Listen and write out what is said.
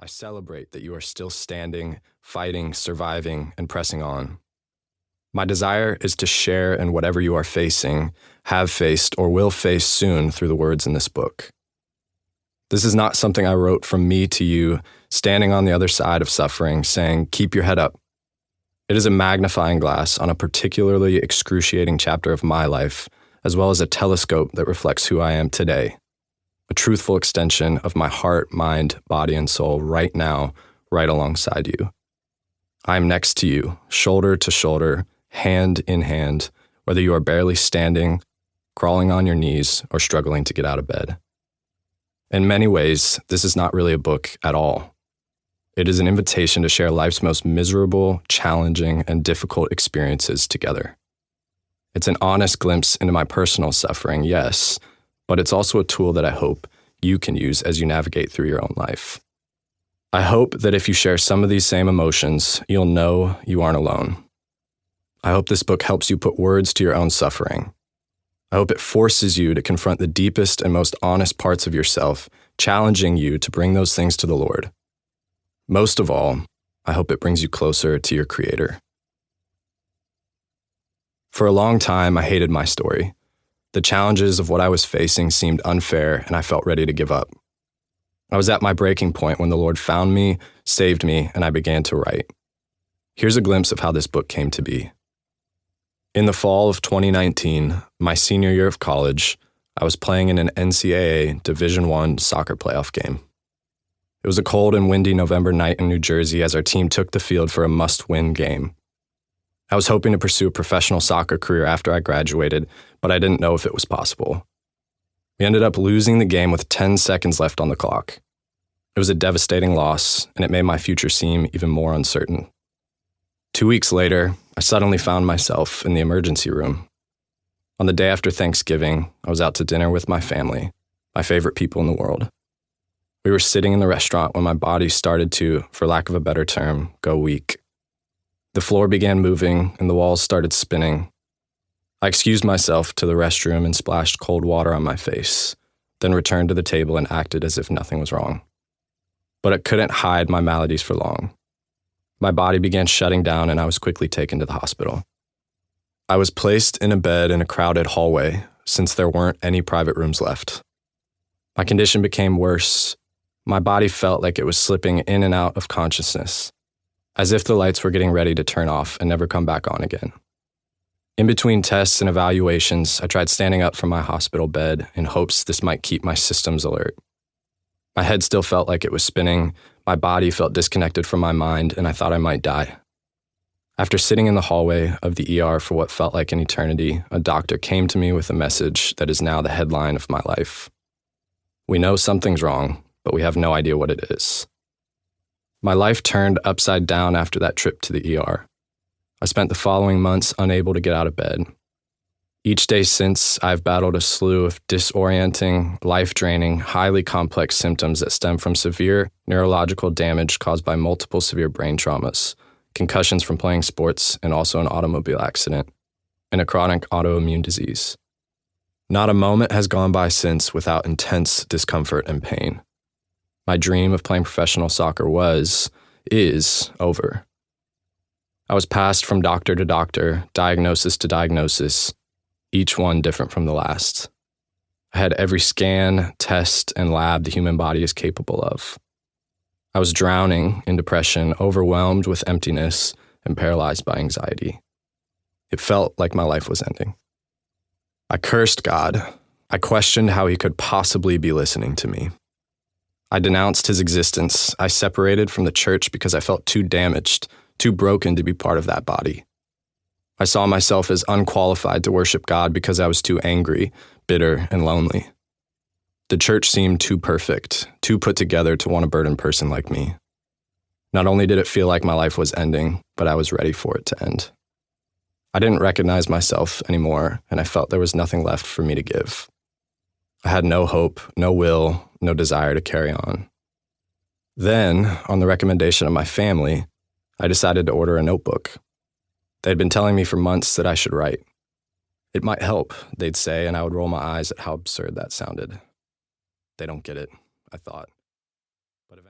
I celebrate that you are still standing, fighting, surviving, and pressing on. My desire is to share in whatever you are facing, have faced, or will face soon through the words in this book. This is not something I wrote from me to you, standing on the other side of suffering, saying, keep your head up. It is a magnifying glass on a particularly excruciating chapter of my life, as well as a telescope that reflects who I am today. A truthful extension of my heart, mind, body, and soul right now, right alongside you. I am next to you, shoulder to shoulder, hand in hand, whether you are barely standing, crawling on your knees, or struggling to get out of bed. In many ways, this is not really a book at all. It is an invitation to share life's most miserable, challenging, and difficult experiences together. It's an honest glimpse into my personal suffering, yes, but it's also a tool that I hope you can use as you navigate through your own life. I hope that if you share some of these same emotions, you'll know you aren't alone. I hope this book helps you put words to your own suffering. I hope it forces you to confront the deepest and most honest parts of yourself, challenging you to bring those things to the Lord. Most of all, I hope it brings you closer to your Creator. For a long time, I hated my story. The challenges of what I was facing seemed unfair, and I felt ready to give up. I was at my breaking point when the Lord found me, saved me, and I began to write. Here's a glimpse of how this book came to be. In the fall of 2019, my senior year of college, I was playing in an NCAA Division I soccer playoff game. It was a cold and windy November night in New Jersey as our team took the field for a must-win game. I was hoping to pursue a professional soccer career after I graduated, but I didn't know if it was possible. We ended up losing the game with 10 seconds left on the clock. It was a devastating loss, and it made my future seem even more uncertain. 2 weeks later, I suddenly found myself in the emergency room. On the day after Thanksgiving, I was out to dinner with my family, my favorite people in the world. We were sitting in the restaurant when my body started to, for lack of a better term, go weak. The floor began moving and the walls started spinning. I excused myself to the restroom and splashed cold water on my face, then returned to the table and acted as if nothing was wrong. But it couldn't hide my maladies for long. My body began shutting down and I was quickly taken to the hospital. I was placed in a bed in a crowded hallway since there weren't any private rooms left. My condition became worse. My body felt like it was slipping in and out of consciousness, as if the lights were getting ready to turn off and never come back on again. In between tests and evaluations, I tried standing up from my hospital bed in hopes this might keep my systems alert. My head still felt like it was spinning, my body felt disconnected from my mind, and I thought I might die. After sitting in the hallway of the ER for what felt like an eternity, a doctor came to me with a message that is now the headline of my life. We know something's wrong, but we have no idea what it is. My life turned upside down after that trip to the ER. I spent the following months unable to get out of bed. Each day since, I've battled a slew of disorienting, life-draining, highly complex symptoms that stem from severe neurological damage caused by multiple severe brain traumas, concussions from playing sports, and also an automobile accident, and a chronic autoimmune disease. Not a moment has gone by since without intense discomfort and pain. My dream of playing professional soccer is over. I was passed from doctor to doctor, diagnosis to diagnosis, each one different from the last. I had every scan, test, and lab the human body is capable of. I was drowning in depression, overwhelmed with emptiness, and paralyzed by anxiety. It felt like my life was ending. I cursed God. I questioned how he could possibly be listening to me. I denounced his existence. I separated from the church because I felt too damaged, too broken to be part of that body. I saw myself as unqualified to worship God because I was too angry, bitter, and lonely. The church seemed too perfect, too put together to want a burdened person like me. Not only did it feel like my life was ending, but I was ready for it to end. I didn't recognize myself anymore, and I felt there was nothing left for me to give. I had no hope, no will, no desire to carry on. Then, on the recommendation of my family, I decided to order a notebook. They'd been telling me for months that I should write. It might help, they'd say, and I would roll my eyes at how absurd that sounded. They don't get it, I thought. But eventually